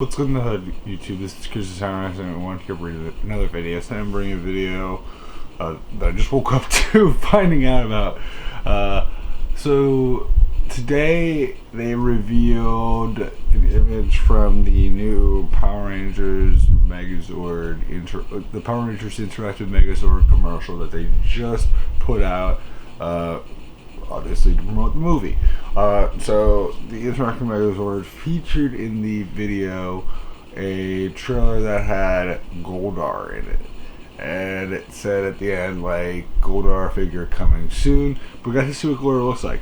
What's good in the hood, YouTube? This is Chris and I want to bring another video. So I'm bringing a video that I just woke up to finding out about. So today they revealed an image from the new Power Rangers Megazord, the Power Rangers Interactive Megazord commercial that they just put out. Obviously to promote the movie. So the Interactive Megazord featured in the video a trailer that had Goldar in it. And it said at the end, like, Goldar figure coming soon. But we got to see what Goldar looks like.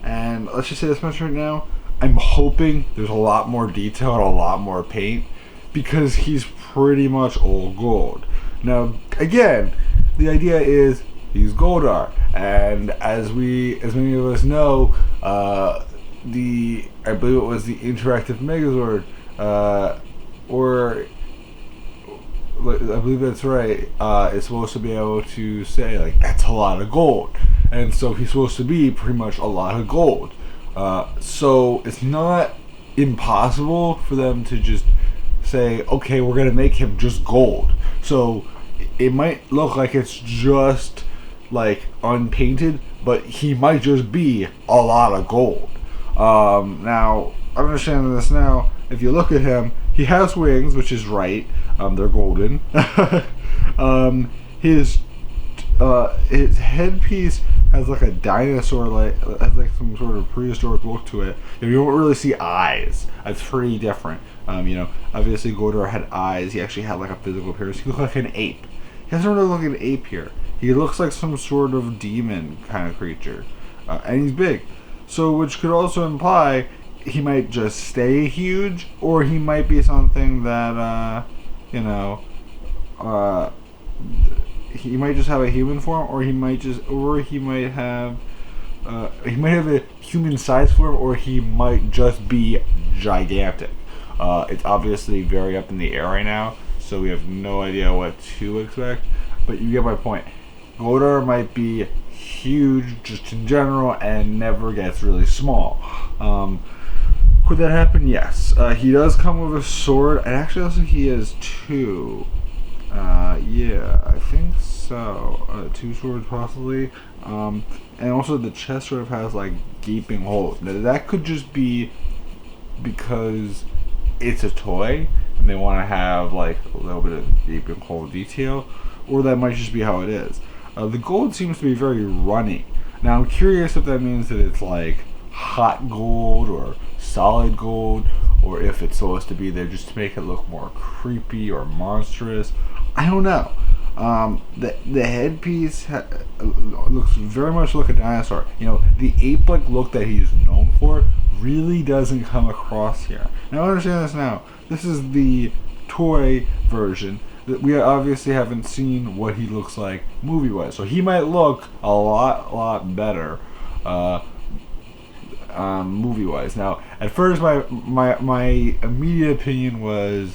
And let's just say this much right now. I'm hoping there's a lot more detail and a lot more paint, because he's pretty much all gold. Now, again, the idea is he's Goldar, and as many of us know, I believe it was the Interactive Megazord, or I believe that's right. It's supposed to be able to say, like, that's a lot of gold, and so he's supposed to be pretty much a lot of gold. So it's not impossible for them to just say, okay, we're gonna make him just gold. So it might look like it's just like unpainted, but he might just be a lot of gold. Now, I'm understanding this now. If you look at him, he has wings, which is right. They're golden. His headpiece has like a dinosaur, has like some sort of prehistoric look to it. You don't really see eyes. That's pretty different. Obviously Goldar had eyes. He actually had like a physical appearance. He looked like an ape. He doesn't really look like an ape here. He looks like some sort of demon kind of creature. And he's big. So, which could also imply he might just stay huge, or he might be something that, he might just have a human form, or he might have a human size form, or he might just be gigantic. It's obviously very up in the air right now, so we have no idea what to expect, but you get my point. Goldar might be huge just in general and never gets really small. Could that happen? Yes. He does come with a sword, and actually also he has two. Yeah, I think so. Two swords possibly. And also the chest sort of has like gaping holes. Now that could just be because it's a toy and they want to have like a little bit of gaping hole detail, or that might just be how it is. The gold seems to be very runny. Now I'm curious if that means that it's like hot gold or solid gold, or if it's supposed to be there just to make it look more creepy or monstrous. I don't know. The headpiece looks very much like a dinosaur. The ape-like look that he's known for really doesn't come across here. Now I understand this now. This is the toy version. We obviously haven't seen what he looks like movie-wise, so he might look a lot better movie-wise. Now, at first, my immediate opinion was,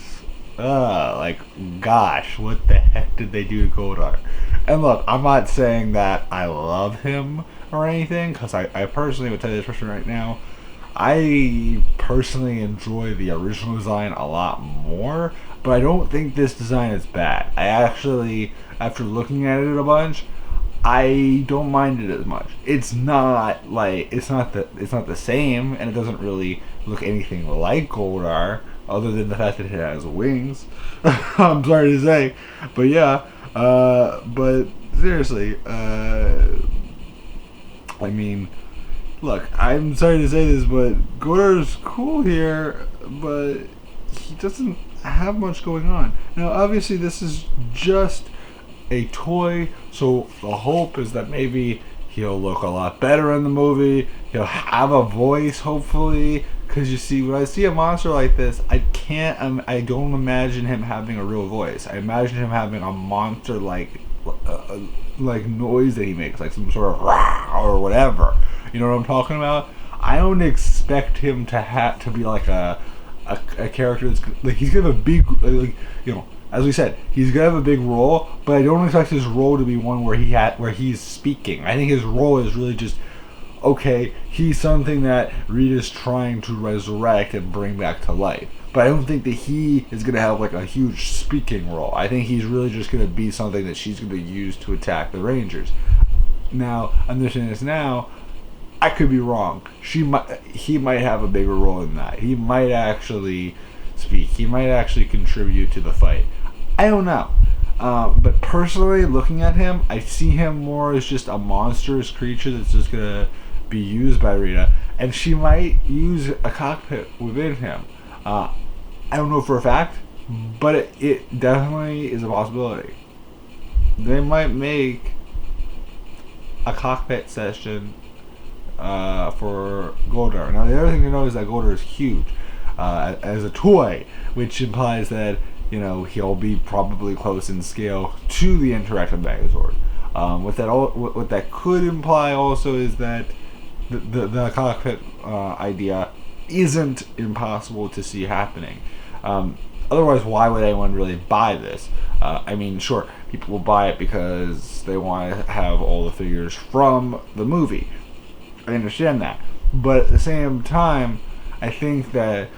like, gosh, what the heck did they do to Goldar? And look, I'm not saying that I love him or anything, because I personally would tell you this person right now, I personally enjoy the original design a lot more, but I don't think this design is bad. I actually, after looking at it a bunch, I don't mind it as much. It's not the same, and it doesn't really look anything like Goldar, other than the fact that it has wings. I'm sorry to say, but yeah. But seriously, I mean, look, I'm sorry to say this, but Goldar's cool here, but he doesn't have much going on. Now, obviously, this is just a toy, so the hope is that maybe he'll look a lot better in the movie. He'll have a voice, hopefully, because you see, when I see a monster like this, I don't imagine him having a real voice. I imagine him having a monster like noise that he makes, like some sort of rah or whatever. You know what I'm talking about? I don't expect him to be like a character that's like, he's gonna have a big, as we said, he's gonna have a big role, but I don't expect his role to be one where he's speaking. I think his role is really just, okay, he's something that Rita's trying to resurrect and bring back to life. but I don't think that he is going to have like a huge speaking role. I think he's really just going to be something that she's going to use to attack the Rangers. Now, understand this now, I could be wrong. He might have a bigger role in that. He might actually speak. He might actually contribute to the fight. I don't know. But personally, looking at him, I see him more as just a monstrous creature that's just gonna be used by Rita, and she might use a cockpit within him. I don't know for a fact, but it definitely is a possibility. They might make a cockpit session for Goldar. Now, the other thing to know is that Goldar is huge as a toy, which implies that he'll be probably close in scale to the interactive Megazord. What that could imply also is that the cockpit idea isn't impossible to see happening. Otherwise, why would anyone really buy this? I mean, sure, people will buy it because they want to have all the figures from the movie. I understand that. But at the same time, I think that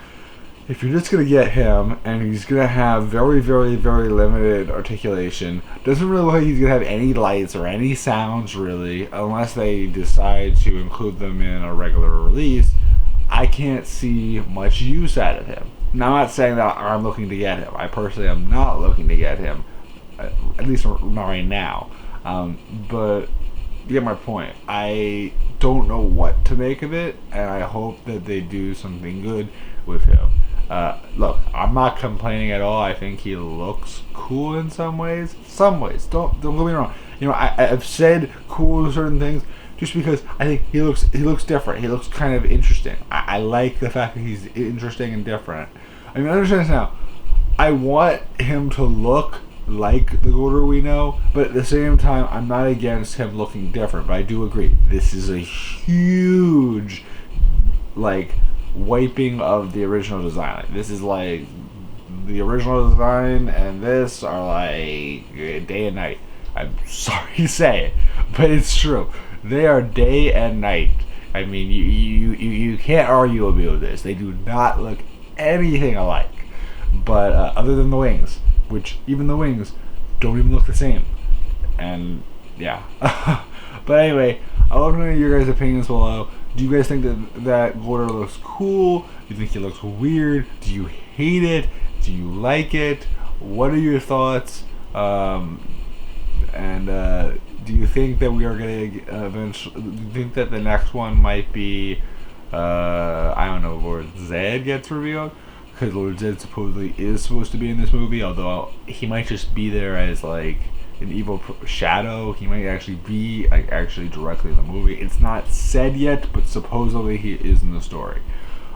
if you're just going to get him and he's going to have very, very, very limited articulation, doesn't really look like he's going to have any lights or any sounds really, unless they decide to include them in a regular release, I can't see much use out of him. Now, I'm not saying that I'm looking to get him. I personally am not looking to get him, at least not right now. But you get my point. I don't know what to make of it, and I hope that they do something good with him. Look, I'm not complaining at all. I think he looks cool in some ways. Don't get me wrong. I've said cool to certain things just because I think he looks different. He looks kind of interesting. I like the fact that he's interesting and different. I mean, understand this now. I want him to look like the Goldar we know, but at the same time, I'm not against him looking different. But I do agree, this is a huge, wiping of the original design. This is like the original design and this are like day and night. I'm sorry to say it, but it's true. They are day and night. I mean, you can't argue with this. They do not look anything alike. But other than the wings, which even the wings don't even look the same. And yeah. But anyway, I'd love to know your guys' opinions below. Do you guys think that Goldar looks cool? Do you think he looks weird? Do you hate it? Do you like it? What are your thoughts? Do you think that we are going to eventually? Do you think that the next one might be, I don't know, Lord Zed gets revealed? Because Lord Zed supposedly is supposed to be in this movie, although he might just be there as like an evil shadow. He might actually be actually directly in the movie. It's not said yet, but supposedly he is in the story.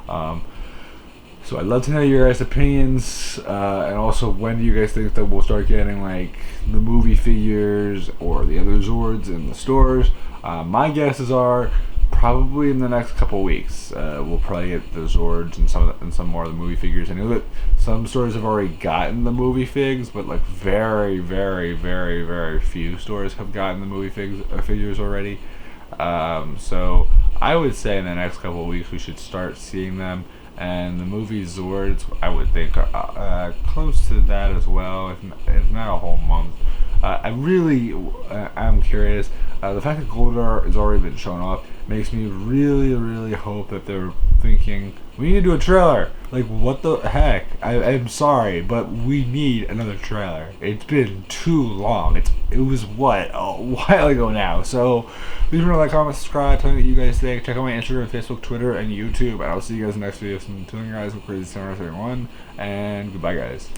So I'd love to know your guys' opinions, and also when do you guys think that we'll start getting like the movie figures or the other Zords in the stores? My guesses are probably in the next couple weeks. We'll probably get the Zords and some more of the movie figures. I know that some stores have already gotten the movie figs, but like very, very, very, very few stores have gotten the movie figures already. So I would say in the next couple of weeks we should start seeing them. And the movie Zords, I would think, are close to that as well, if not a whole month. I'm curious. The fact that Goldar has already been shown off makes me really, really hope that they're thinking, we need to do a trailer. Like, what the heck? I'm sorry, but we need another trailer. It's been too long. It was, what, a while ago now. So, leave me a like, comment, subscribe, tell me what you guys think. Check out my Instagram, Facebook, Twitter, and YouTube. And I'll see you guys in the next video. So, until then, guys, I'm Crazy Samurai 31, and goodbye, guys.